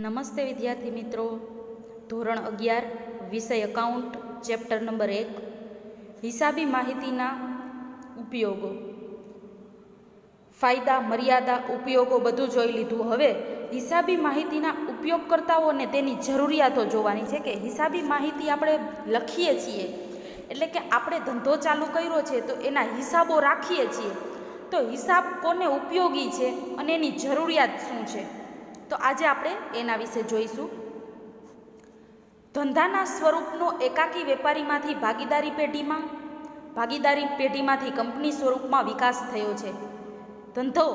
નમસ્તે વિદ્યાર્થી મિત્રો. ધોરણ 11 વિષય એકાઉન્ટ ચેપ્ટર નંબર 1 હિસાબી માહિતીના ઉપયોગો. ફાયદા, મર્યાદા, ઉપયોગો બધું જોઈ લીધું. હવે હિસાબી માહિતીના ઉપયોગકર્તાઓને તેની જરૂરિયાતો જોવાની છે કે હિસાબી માહિતી આપણે લખીએ છીએ એટલે કે આપણે ધંધો ચાલુ કર્યો છે તો એના હિસાબો રાખીએ છીએ, તો હિસાબ કોને ઉપયોગી છે અને એની જરૂરિયાત શું છે, તો આજે આપણે એના વિશે જોઈશું. ધંધાના સ્વરૂપનો એકાકી વેપારીમાંથી ભાગીદારી પેઢીમાંથી કંપની સ્વરૂપમાં વિકાસ થયો છે. ધંધો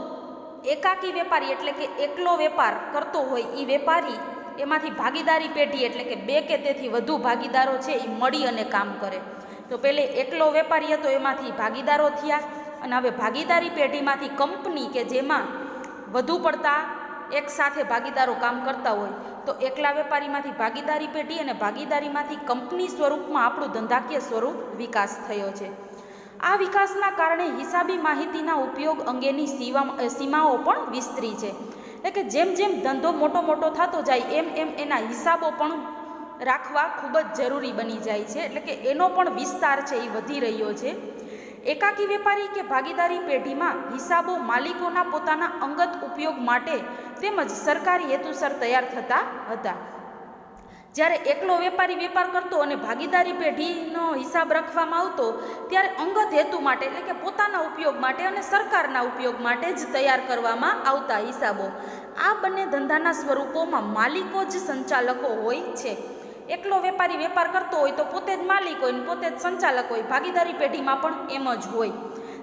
એકાકી વેપારી એટલે કે એકલો વેપાર કરતો હોય એ વેપારી એમાંથી ભાગીદારી પેઢી એટલે કે બે કે તેથી વધુ ભાગીદારો છે એ મળી અને કામ કરે. તો પહેલે એકલો વેપારી હતો એમાંથી ભાગીદારો થયા અને હવે ભાગીદારી પેઢીમાંથી કંપની કે જેમાં વધુ પડતા એક સાથે ભાગીદારો કામ કરતા હોય તો એકલા વેપારીમાંથી ભાગીદારી પેઢી અને ભાગીદારીમાંથી કંપની સ્વરૂપમાં આપણું ધંધાકીય સ્વરૂપ વિકાસ થયો છે. આ વિકાસના કારણે હિસાબી માહિતીના ઉપયોગ અંગેની સીમાઓ પણ વિસ્તરી છે. એટલે કે જેમ જેમ ધંધો મોટો થતો જાય એમ એમ એના હિસાબો પણ રાખવા ખૂબ જ જરૂરી બની જાય છે. એટલે કે એનો પણ વિસ્તાર છે એ વધી રહ્યો છે. એકાકી વેપારી કે ભાગીદારી પેઢીમાં હિસાબો માલિકોના પોતાના અંગત ઉપયોગ માટે તેમજ સરકારી હેતુસર તૈયાર થતા હતા. જ્યારે એકલો વેપારી વેપાર કરતો અને ભાગીદારી પેઢીનો હિસાબ રાખવામાં આવતો ત્યારે અંગત હેતુ માટે એટલે કે પોતાના ઉપયોગ માટે અને સરકારના ઉપયોગ માટે જ તૈયાર કરવામાં આવતા હિસાબો. આ બંને ધંધાના સ્વરૂપોમાં માલિકો જ સંચાલકો હોય છે. એકલો વેપારી વેપાર કરતો હોય તો પોતે જ માલિક હોય ને પોતે જ સંચાલક હોય. ભાગીદારી પેઢીમાં પણ એમ જ હોય.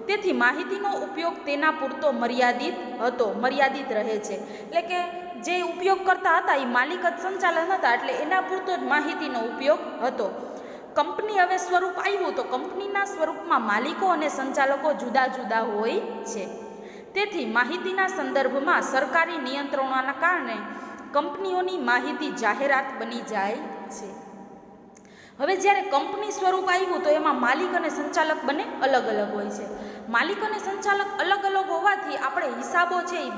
તેથી માહિતીનો ઉપયોગ તેના પૂરતો મર્યાદિત રહે છે. એટલે કે જે ઉપયોગ કરતા હતા એ માલિક જ સંચાલન હતા એટલે એના પૂરતો જ માહિતીનો ઉપયોગ હતો. કંપની હવે સ્વરૂપ આવ્યું તો કંપનીના સ્વરૂપમાં માલિકો અને સંચાલકો જુદા જુદા હોય છે. તેથી માહિતીના સંદર્ભમાં સરકારી નિયંત્રણોના કારણે કંપનીઓની માહિતી જાહેરાત બની જાય છે. હવે જ્યારે કંપની સ્વરૂપ આવ્યું તો એમાં માલિક અને સંચાલક બંને અલગ અલગ હોય છે. માલિક અને સંચાલક અલગ અલગ હોવાથી આપણે હિસાબો છે એ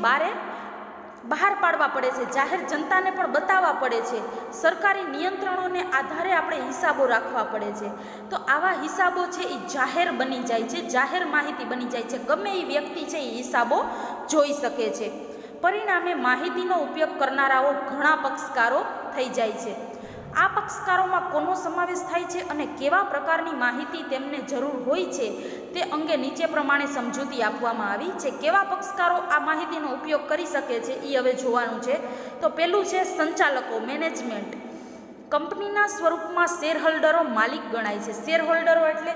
બહાર પાડવા પડે છે, જાહેર જનતાને પણ બતાવવા પડે છે. સરકારી નિયંત્રણોને આધારે આપણે હિસાબો રાખવા પડે છે. તો આવા હિસાબો છે એ જાહેર બની જાય છે, જાહેર માહિતી બની જાય છે. ગમે એ વ્યક્તિ છે એ હિસાબો જોઈ શકે છે. પરિણામે માહિતીનો ઉપયોગ કરનારાઓ ઘણા પક્ષકારો થઈ જાય છે. આ પક્ષકારોમાં કોનો સમાવેશ થાય છે અને કેવા પ્રકારની માહિતી તેમને જરૂર હોય છે તે અંગે નીચે પ્રમાણે સમજૂતી આપવામાં આવી છે. કેવા પક્ષકારો આ માહિતીનો ઉપયોગ કરી શકે છે એ હવે જોવાનું છે. તો પહેલું છે સંચાલકો, મેનેજમેન્ટ. કંપનીના સ્વરૂપમાં શેરહોલ્ડરો માલિક ગણાય છે. શેરહોલ્ડરો એટલે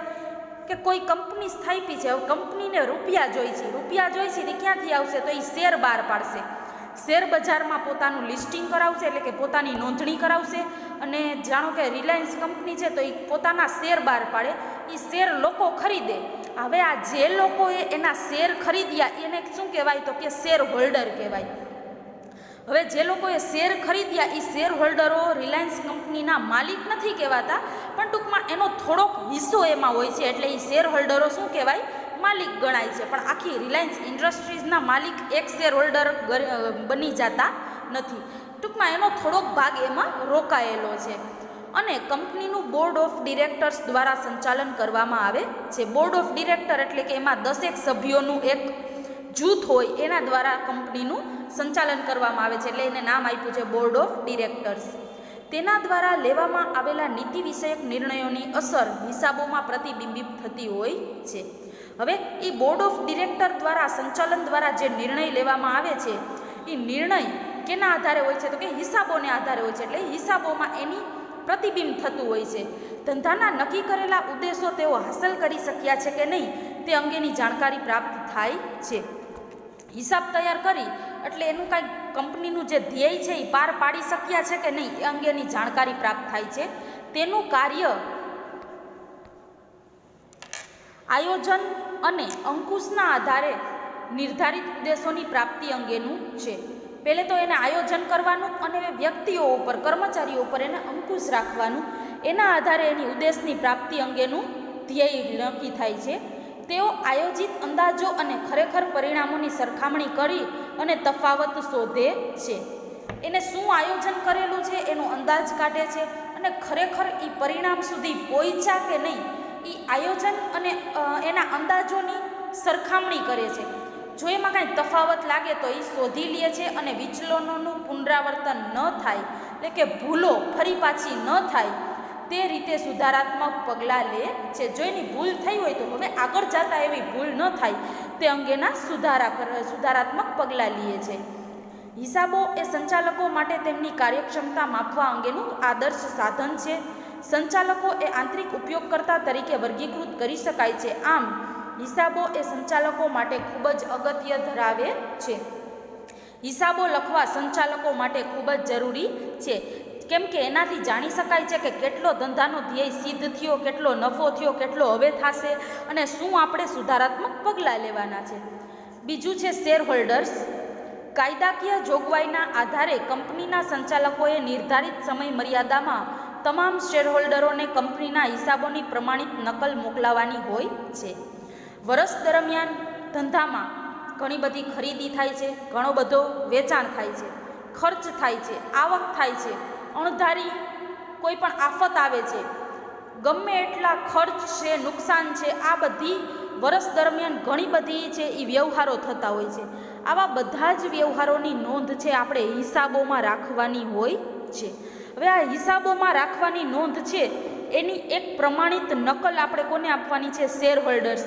કે કોઈ કંપની સ્થાપી છે, હવે કંપનીને રૂપિયા જોઈ છે તે ક્યાંથી આવશે તો એ શેર બહાર પાડશે. શેર બજારમાં પોતાનું લિસ્ટિંગ કરાવશે એટલે કે પોતાની નોંધણી કરાવશે અને જાણો કે રિલાયન્સ કંપની છે તો એ પોતાના શેર બહાર પાડે, એ શેર લોકો ખરીદે. હવે આ જે લોકોએ એના શેર ખરીદ્યા એને શું કહેવાય તો કે શેર હોલ્ડર કહેવાય. હવે જે લોકોએ શેર ખરીદ્યા એ શેર હોલ્ડરો રિલાયન્સ કંપનીના માલિક નથી કહેવાતા, પણ ટૂંકમાં એનો થોડોક હિસ્સો એમાં હોય છે એટલે એ શેર હોલ્ડરો શું કહેવાય, માલિક ગણાય છે. પણ આખી રિલાયન્સ ઇન્ડસ્ટ્રીઝના માલિક એક શેર હોલ્ડર બની જતા નથી. ટૂંકમાં એનો થોડોક ભાગ એમાં રોકાયેલો છે. અને કંપનીનું બોર્ડ ઓફ ડિરેક્ટર્સ દ્વારા સંચાલન કરવામાં આવે છે. બોર્ડ ઓફ ડિરેક્ટર એટલે કે એમાં 10 સભ્યોનું એક જૂથ હોય એના દ્વારા કંપનીનું સંચાલન કરવામાં આવે છે એટલે એને નામ આપ્યું છે બોર્ડ ઓફ ડિરેક્ટર્સ. તેના દ્વારા લેવામાં આવેલા નીતિ વિષયક નિર્ણયોની અસર હિસાબોમાં પ્રતિબિંબિત થતી હોય છે. હવે એ બોર્ડ ઓફ ડિરેક્ટર દ્વારા સંચાલન દ્વારા જે નિર્ણય લેવામાં આવે છે એ નિર્ણય કેના આધારે હોય છે તો કે હિસાબોને આધારે હોય છે. એટલે હિસાબોમાં એની પ્રતિબિંબ થતું હોય છે. ધંધાના નક્કી કરેલા ઉદ્દેશો તેઓ હાંસલ કરી શક્યા છે કે નહીં તે અંગેની જાણકારી પ્રાપ્ત થાય છે. હિસાબ તૈયાર કરી એટલે એનું કાંઈ કંપનીનું જે ધ્યેય છે એ પાર પાડી શક્યા છે કે નહીં એ અંગેની જાણકારી પ્રાપ્ત થાય છે. તેનું કાર્ય આયોજન અને અંકુશના આધારે નિર્ધારિત ઉદ્દેશોની પ્રાપ્તિ અંગેનું છે. પહેલે તો એને આયોજન કરવાનું અને વ્યક્તિઓ ઉપર, કર્મચારીઓ ઉપર એને અંકુશ રાખવાનું. એના આધારે એની ઉદ્દેશની પ્રાપ્તિ અંગેનું ધ્યેય નક્કી થાય છે. તેઓ આયોજિત અંદાજો અને ખરેખર પરિણામોની સરખામણી કરી અને તફાવત શોધે છે. એને શું આયોજન કરેલું છે એનો અંદાજ કાઢે છે અને ખરેખર એ પરિણામ સુધી પહોંચ્યા કે નહીં એ આયોજન અને એના અંદાજોની સરખામણી કરે છે. જો એમાં કાંઈ તફાવત લાગે તો એ શોધી લે છે અને વિચલનોનું પુનરાવર્તન ન થાય એટલે કે ભૂલો ફરી પાછી ન થાય તે રીતે સુધારાત્મક પગલાં લે છે. જો એની ભૂલ થઈ હોય તો હવે આગળ જતાં એવી ભૂલ ન થાય તે અંગેના સુધારાત્મક પગલાં લે છે. હિસાબો એ સંચાલકો માટે તેમની કાર્યક્ષમતા માપવા અંગેનું આદર્શ સાધન છે. સંચાલકો એ આંતરિક ઉપયોગકર્તા તરીકે વર્ગીકૃત કરી શકાય છે. આમ હિસાબો એ સંચાલકો માટે ખૂબ જ અગત્ય ધરાવે છે. હિસાબો લખવા સંચાલકો માટે ખૂબ જ જરૂરી છે, કેમ કે એનાથી જાણી શકાય છે કે કેટલો ધંધાનો ધ્યેય સિદ્ધ થયો, કેટલો નફો થયો, કેટલો હવે થશે અને શું આપણે સુધારાત્મક પગલાં લેવાના છે. બીજું છે શેર હોલ્ડર્સ. કાયદાકીય જોગવાઈના આધારે કંપનીના સંચાલકોએ નિર્ધારિત સમય મર્યાદામાં તમામ શેરહોલ્ડરોને કંપનીના હિસાબોની પ્રમાણિત નકલ મોકલાવવાની હોય છે. વર્ષ દરમિયાન ધંધામાં ઘણી બધી ખરીદી થાય છે, ઘણો બધો વેચાણ થાય છે, ખર્ચ થાય છે, આવક થાય છે, અણધારી કોઈ પણ આફત આવે છે, ગમે એટલા ખર્ચ છે, નુકસાન છે, આ બધી વર્ષ દરમિયાન ઘણી બધી છે એ વ્યવહારો થતા હોય છે. આવા બધા જ વ્યવહારોની નોંધ છે આપણે હિસાબોમાં રાખવાની હોય છે. હવે આ હિસાબોમાં રાખવાની નોંધ છે એની એક પ્રમાણિત નકલ આપણે કોને આપવાની છે? Share holders.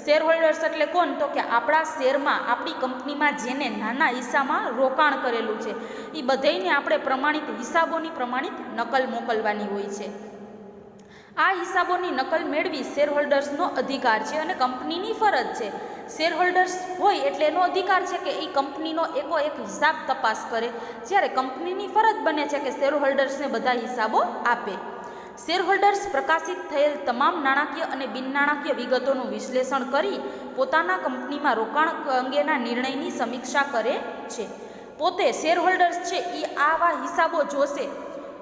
શેર હોલ્ડર્સ એટલે કોણ? તો કે આપણા શેરમાં, આપણી કંપનીમાં જેને નાના હિસ્સામાં રોકાણ કરેલું છે એ બધાઈને આપણે પ્રમાણિત હિસાબોની પ્રમાણિત નકલ મોકલવાની હોય છે. આ હિસાબોની નકલ મેળવી શેર હોલ્ડર્સનો અધિકાર છે અને કંપનીની ફરજ છે. શેર હોલ્ડર્સ હોય એટલે એનો અધિકાર છે કે એ કંપનીનો એક હિસાબ તપાસ કરે, જ્યારે કંપનીની ફરજ બને છે કે શેર હોલ્ડર્સને બધા હિસાબો આપે. શેર હોલ્ડર્સ પ્રકાશિત થયેલ તમામ નાણાકીય અને બિન નાણાકીય વિગતોનું વિશ્લેષણ કરી પોતાના કંપનીમાં રોકાણ અંગેના નિર્ણયની સમીક્ષા કરે છે. પોતે શેર હોલ્ડર્સ છે એ આવા હિસાબો જોશે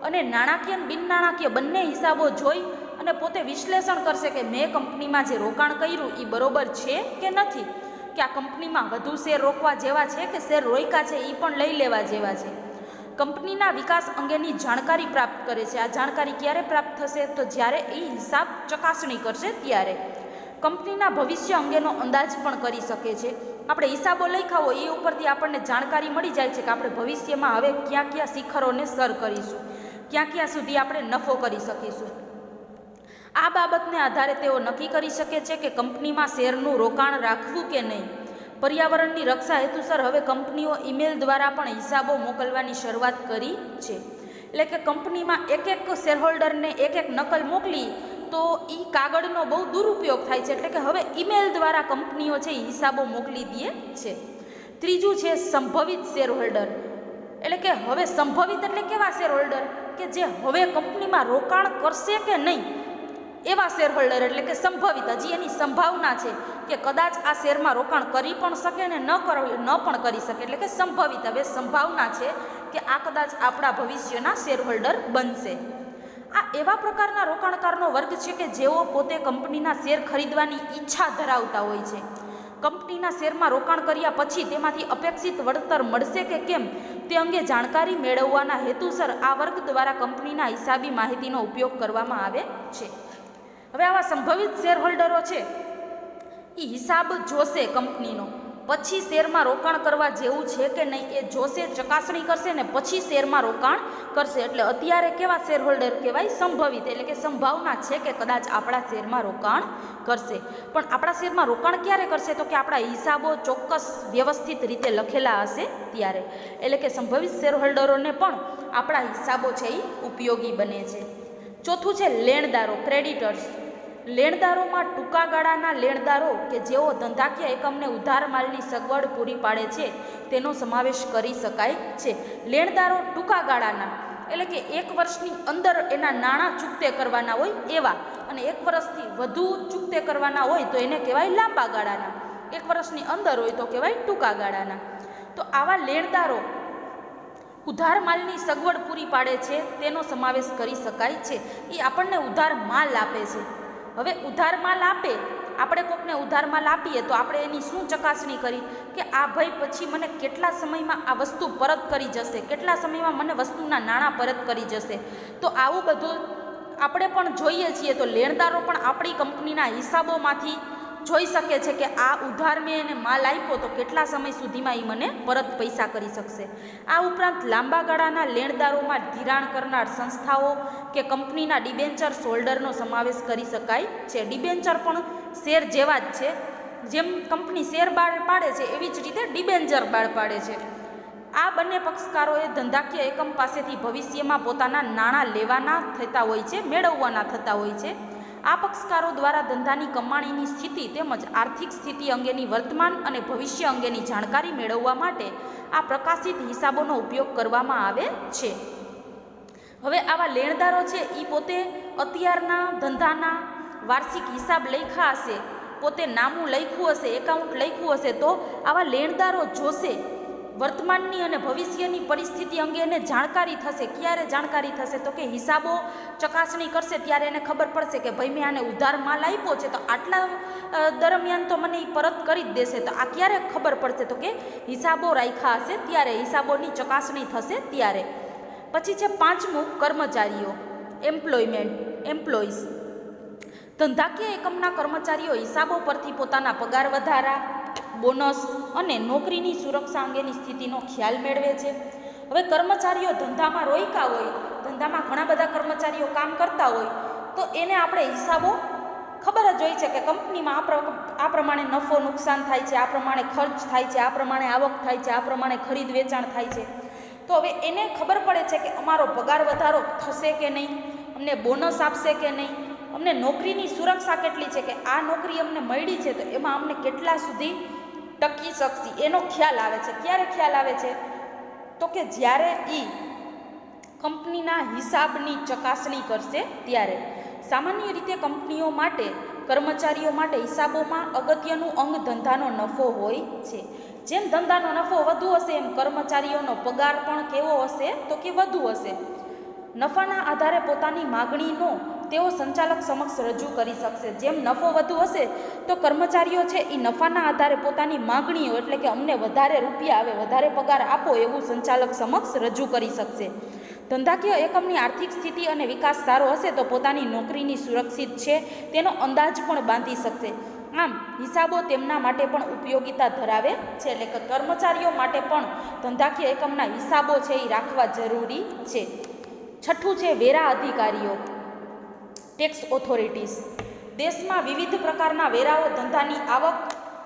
અને નાણાકીય અને બિન નાણાકીય બંને હિસાબો જોઈ અને પોતે વિશ્લેષણ કરશે કે મેં કંપનીમાં જે રોકાણ કર્યું એ બરોબર છે કે નથી, કે આ કંપનીમાં વધુ શેર રોકવા જેવા છે કે શેર રોક્યા છે એ પણ લઈ લેવા જેવા છે. કંપનીના વિકાસ અંગેની જાણકારી પ્રાપ્ત કરે છે. આ જાણકારી ક્યારે પ્રાપ્ત થશે? તો જ્યારે એ હિસાબ ચકાસણી કરશે ત્યારે. કંપનીના ભવિષ્ય અંગેનો અંદાજ પણ કરી શકે છે. આપણે હિસાબો લખ્યા હોય એ ઉપરથી આપણને જાણકારી મળી જાય છે કે આપણે ભવિષ્યમાં હવે ક્યાં ક્યાં શિખરોને સર કરીશું, ક્યાં ક્યાં સુધી આપણે નફો કરી શકીશું. આ બાબતને આધારે તેઓ નક્કી કરી શકે છે કે કંપનીમાં શેરનું રોકાણ રાખવું કે નહીં. પર્યાવરણની રક્ષા હેતુસર હવે કંપનીઓ ઈમેલ દ્વારા પણ હિસાબો મોકલવાની શરૂઆત કરી છે. એટલે કે કંપનીમાં એક શેરહોલ્ડરને એક નકલ મોકલી તો એ કાગળનો બહુ દુરુપયોગ થાય છે, એટલે કે હવે ઈમેલ દ્વારા કંપનીઓ છે હિસાબો મોકલી દે છે. ત્રીજું છે સંભવિત શેરહોલ્ડર. એટલે કે હવે સંભવિત એટલે કેવા શેરહોલ્ડર? કે જે હવે કંપનીમાં રોકાણ કરશે કે નહીં એવા શેરહોલ્ડર. એટલે કે સંભવિત, હજી એની સંભાવના છે કે કદાચ આ શેરમાં રોકાણ કરી પણ શકે ને ન પણ કરી શકે, એટલે કે સંભવિત. હવે સંભાવના છે કે આ કદાચ આપણા ભવિષ્યના શેરહોલ્ડર બનશે. આ એવા પ્રકારના રોકાણકારનો વર્ગ છે કે જેઓ પોતે કંપનીના શેર ખરીદવાની ઈચ્છા ધરાવતા હોય છે. કંપનીના શેરમાં રોકાણ કર્યા પછી તેમાંથી અપેક્ષિત વળતર મળશે કે કેમ તે અંગે જાણકારી મેળવવાના હેતુસર આ વર્ગ દ્વારા કંપનીના હિસાબી માહિતીનો ઉપયોગ કરવામાં આવે છે. હવે આવા સંભવિત શેરહોલ્ડરો છે એ હિસાબ જોશે કંપનીનો, પછી શેરમાં રોકાણ કરવા જેવું છે કે નહીં એ જોશે, ચકાસણી કરશે ને પછી શેરમાં રોકાણ કરશે. એટલે અત્યારે કેવા શેરહોલ્ડર કહેવાય? સંભવિત. એટલે કે સંભાવના છે કે કદાચ આપણા શેરમાં રોકાણ કરશે. પણ આપણા શેરમાં રોકાણ ક્યારે કરશે? તો કે આપણા હિસાબો ચોક્કસ વ્યવસ્થિત રીતે લખેલા હશે ત્યારે. એટલે કે સંભવિત શેરહોલ્ડરોને પણ આપણા હિસાબો છે એ ઉપયોગી બને છે. ચોથું છે લેણદારો, ક્રેડિટર્સ. લેણદારોમાં ટૂંકા ગાળાના લેણદારો કે જેઓ ધંધાકીય એકમને ઉધાર માલની સગવડ પૂરી પાડે છે તેનો સમાવેશ કરી શકાય છે. લેણદારો ટૂંકા ગાળાના એટલે કે 1 વર્ષની અંદર એના નાણાં ચૂકતે કરવાના હોય એવા, અને 1 વર્ષથી વધુ ચૂકતે કરવાના હોય તો એને કહેવાય લાંબા ગાળાના. 1 વર્ષની અંદર હોય તો કહેવાય ટૂંકા ગાળાના. તો આવા લેણદારો ઉધાર માલની સગવડ પૂરી પાડે છે તેનો સમાવેશ કરી શકાય છે. એ આપણને ઉધાર માલ આપે છે. હવે ઉધાર માલ આપે આપણે કોકને ઉધાર માલ આપીએ તો આપણે એની શું ચકાસણી કરી કે આ ભાઈ પછી મને કેટલા સમયમાં આ વસ્તુ પરત કરી જશે, કેટલા સમયમાં મને વસ્તુના નાણાં પરત કરી જશે. તો આવું બધું આપણે પણ જોઈએ છીએ. તો લેણદારો પણ આપણી કંપનીના હિસાબોમાંથી જોઈ શકે છે કે આ ઉધાર મેં એને માલ આપ્યો તો કેટલા સમય સુધીમાં એ મને પરત પૈસા કરી શકશે. આ ઉપરાંત લાંબા ગાળાના લેણદારોમાં ધિરાણ કરનાર સંસ્થાઓ કે કંપનીના ડિબેન્ચર હોલ્ડરનો સમાવેશ કરી શકાય છે. ડિબેન્ચર પણ શેર જેવા જ છે. જેમ કંપની શેર બહાર પાડે છે એવી જ રીતે ડિબેન્ચર બહાર પાડે છે. આ બંને પક્ષકારોએ ધંધાકીય એકમ પાસેથી ભવિષ્યમાં પોતાના નાણાં લેવાના થતા હોય છે, મેળવવાના થતા હોય છે. આ પક્ષકારો દ્વારા ધંધાની કમાણીની સ્થિતિ તેમજ આર્થિક સ્થિતિ અંગેની વર્તમાન અને ભવિષ્ય અંગેની જાણકારી મેળવવા માટે આ પ્રકાશિત હિસાબોનો ઉપયોગ કરવામાં આવે છે. હવે આવા લેણદારો છે એ પોતે અત્યારના ધંધાના વાર્ષિક હિસાબ લખ્યા હશે, પોતે નામું લખ્યું હશે, એકાઉન્ટ લખ્યું હશે, તો આવા લેણદારો જોશે વર્તમાનની અને ભવિષ્યની પરિસ્થિતિ અંગે એને જાણકારી થશે. ક્યારે જાણકારી થશે તો કે હિસાબો ચકાસણી કરશે ત્યારે એને ખબર પડશે કે ભાઈ મેં આને ઉધાર માલ આપ્યો છે તો આટલા દરમિયાન તો મને એ પરત કરી જ દેશે. તો આ ક્યારે ખબર પડશે તો કે હિસાબો રાખ્યા હશે ત્યારે, હિસાબોની ચકાસણી થશે ત્યારે. પછી છે પાંચમું કર્મચારીઓ, એમ્પ્લોઈઝ. ધંધાકીય એકમના કર્મચારીઓ હિસાબો પરથી પોતાના પગાર વધારા, બોનસ અને નોકરીની સુરક્ષા અંગેની સ્થિતિનો ખ્યાલ મેળવે છે. હવે કર્મચારીઓ ધંધામાં રોક્યા હોય, ધંધામાં ઘણા બધા કર્મચારીઓ કામ કરતા હોય તો એને આપણે હિસાબો ખબર જ હોય છે કે કંપનીમાં આ પ્રમાણે નફો નુકસાન થાય છે, આ પ્રમાણે ખર્ચ થાય છે, આ પ્રમાણે આવક થાય છે, આ પ્રમાણે ખરીદ વેચાણ થાય છે. તો હવે એને ખબર પડે છે કે અમારો પગાર વધારો થશે કે નહીં, અમને બોનસ આપશે કે નહીં, અમને નોકરીની સુરક્ષા કેટલી છે કે આ નોકરી અમને મળી છે તો એમાં અમને કેટલા સુધી ટકી શકશે એનો ખ્યાલ આવે છે. ક્યારે ખ્યાલ આવે છે તો કે જ્યારે એ કંપનીના હિસાબની ચકાસણી કરશે ત્યારે. સામાન્ય રીતે કંપનીઓ માટે, કર્મચારીઓ માટે હિસાબોમાં અગત્યનું અંગ ધંધાનો નફો હોય છે. જેમ ધંધાનો નફો વધુ હશે એમ કર્મચારીઓનો પગાર પણ કેવો હશે તો કે વધુ હશે. નફાના આધારે પોતાની માગણીનો તેઓ સંચાલક સમક્ષ રજૂ કરી શકશે. જેમ નફો વધુ હશે તો કર્મચારીઓ છે એ નફાના આધારે પોતાની માગણીઓ એટલે કે અમને વધારે રૂપિયા આવે, વધારે પગાર આપો એવું સંચાલક સમક્ષ રજૂ કરી શકશે. ધંધાકીય એકમની આર્થિક સ્થિતિ અને વિકાસ સારો હશે તો પોતાની નોકરીની સુરક્ષિત છે તેનો અંદાજ પણ બાંધી શકશે. આમ હિસાબો તેમના માટે પણ ઉપયોગિતા ધરાવે છે. એટલે કે કર્મચારીઓ માટે પણ ધંધાકીય એકમના હિસાબો છે એ રાખવા જરૂરી છે. છઠ્ઠું છે વેરા અધિકારીઓ, ટેક્સ ઓથોરિટીઝ. દેશમાં વિવિધ પ્રકારના વેરાઓ ધંધાની આવક,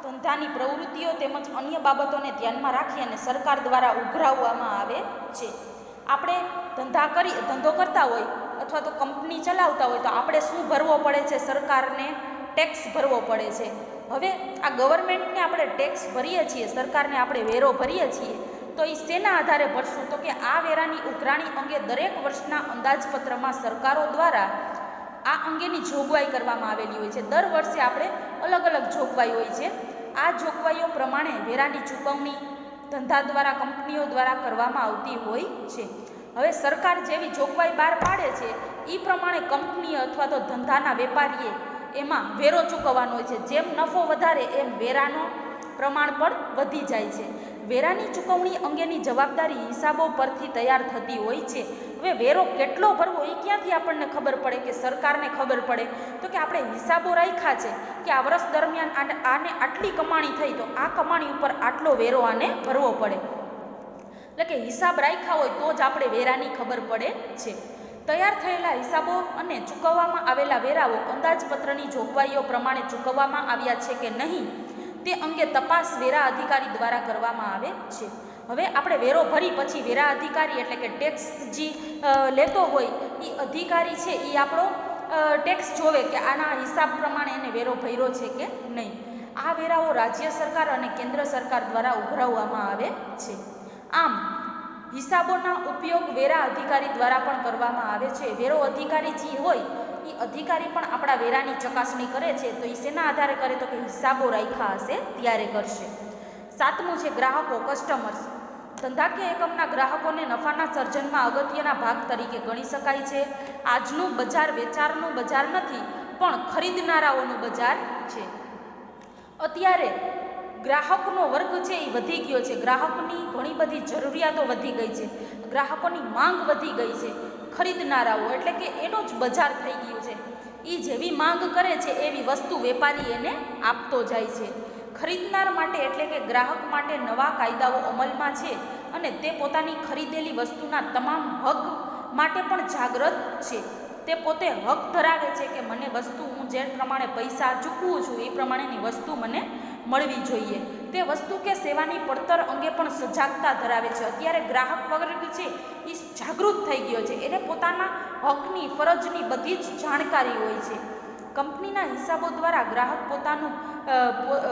ધંધાની પ્રવૃત્તિઓ તેમજ અન્ય બાબતોને ધ્યાનમાં રાખી અને સરકાર દ્વારા ઉઘરાવવામાં આવે છે. આપણે ધંધો કરતા હોય અથવા તો કંપની ચલાવતા હોય તો આપણે શું ભરવો પડે છે? સરકારને ટેક્સ ભરવો પડે છે. હવે આ ગવર્મેન્ટને આપણે ટેક્સ ભરીએ છીએ, સરકારને આપણે વેરો ભરીએ છીએ તો એ શેના આધારે ભરશું તો કે આ વેરાની ઉઘરાણી અંગે દરેક વર્ષના અંદાજપત્રમાં સરકારો દ્વારા આ અંગેની જોગવાઈ કરવામાં આવેલી હોય છે. દર વર્ષે આપણે અલગ અલગ જોગવાઈ હોય છે. આ જોગવાઈઓ પ્રમાણે વેરાની ચૂકવણી ધંધા દ્વારા, કંપનીઓ દ્વારા કરવામાં આવતી હોય છે. હવે સરકાર જેવી જોગવાઈ બહાર પાડે છે એ પ્રમાણે કંપની અથવા તો ધંધાના વેપારીએ એમાં વેરો ચૂકવવાનો હોય છે. જેમ નફો વધારે એમ વેરાનો પ્રમાણ પણ વધી જાય છે. વેરાની ચૂકવણી અંગેની જવાબદારી હિસાબો પરથી તૈયાર થતી હોય છે. હવે વેરો કેટલો ભરવો એ ક્યાંથી આપણને ખબર પડે કે સરકારને ખબર પડે તો કે આપણે હિસાબો રાખ્યા છે કે આ વર્ષ દરમિયાન આને આટલી કમાણી થઈ તો આ કમાણી ઉપર આટલો વેરો આને ભરવો પડે. એટલે કે હિસાબ રાખ્યા હોય તો જ આપણે વેરાની ખબર પડે છે. તૈયાર થયેલા હિસાબો અને ચૂકવવામાં આવેલા વેરાઓ અંદાજપત્રની જોગવાઈઓ પ્રમાણે ચૂકવવામાં આવ્યા છે કે નહીં તે અંગે તપાસ વેરા અધિકારી દ્વારા કરવામાં આવે છે. હવે આપણે વેરો ભરી પછી વેરા અધિકારી એટલે કે ટેક્સ જે લેતો હોય એ અધિકારી છે એ આપણો ટેક્સ જોવે કે આના હિસાબ પ્રમાણે એને વેરો ભર્યો છે કે નહીં. આ વેરાઓ રાજ્ય સરકાર અને કેન્દ્ર સરકાર દ્વારા ઉઘરાવવામાં આવે છે. આમ હિસાબોના ઉપયોગ વેરા અધિકારી દ્વારા પણ કરવામાં આવે છે. વેરો અધિકારી જે હોય એ અધિકારી પણ આપણા વેરાની ચકાસણી કરે છે તો એ શેના આધારે કરે તો કે હિસાબો રાખ્યા હશે ત્યારે કરશે. સાતમું છે ગ્રાહકો, કસ્ટમર્સ. ધંધાકીય એકમના ગ્રાહકોને નફાના સર્જનમાં અગત્યના ભાગ તરીકે ગણી શકાય છે. આજનું બજાર વેચાણનું બજાર નથી પણ ખરીદનારાઓનું બજાર છે. અત્યારે ગ્રાહકનો વર્ગ છે એ વધી ગયો છે. ગ્રાહકની ઘણી બધી જરૂરિયાતો વધી ગઈ છે. ગ્રાહકોની માંગ વધી ગઈ છે. ખરીદનારાઓ એટલે કે એનું જ બજાર થઈ ગયું છે. એ જેવી માંગ કરે છે એવી વસ્તુ વેપારી એને આપતો જાય છે. ખરીદનાર માટે એટલે કે ગ્રાહક માટે નવા કાયદાઓ અમલમાં છે અને તે પોતાની ખરીદેલી વસ્તુના તમામ હક માટે પણ જાગૃત છે. તે પોતે હક ધરાવે છે કે મને વસ્તુ હું જે પ્રમાણે પૈસા ચૂકવું છું એ પ્રમાણેની વસ્તુ મને મળવી જોઈએ. તે વસ્તુ કે સેવાની પડતર અંગે પણ સજાગતા ધરાવે છે. અત્યારે ગ્રાહક વર્ગ છે એ જાગૃત થઈ ગયો છે. એને પોતાના હકની ફરજની બધી જ જાણકારી હોય છે. કંપનીના હિસાબો દ્વારા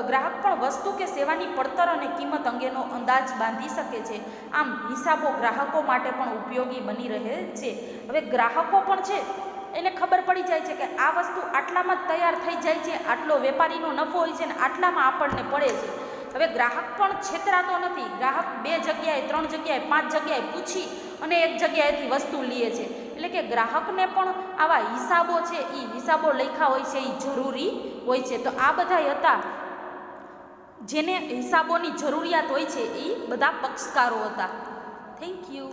ગ્રાહક પણ વસ્તુ કે સેવાની પડતર અને કિંમત અંગેનો અંદાજ બાંધી શકે છે. આમ હિસાબો ગ્રાહકો માટે પણ ઉપયોગી બની રહે છે. હવે ગ્રાહકો પણ છે એને ખબર પડી જાય છે કે આ વસ્તુ આટલામાં જ તૈયાર થઈ જાય છે, આટલો વેપારીનો નફો હોય છે ને આટલામાં આપણને પડે છે. હવે ગ્રાહક પણ છેતરાતો નથી. ગ્રાહક 2 જગ્યાએ 3 જગ્યાએ 5 જગ્યાએ પૂછી અને એક જગ્યાએથી વસ્તુ લે છે. એટલે કે ગ્રાહકને પણ આવા હિસાબો છે એ હિસાબો લખ્યા હોય છે એ જરૂરી હોય છે. તો આ બધા હતા જેને હિસાબોની જરૂરિયાત હોય છે એ બધા પક્ષકારો હતા. Thank you.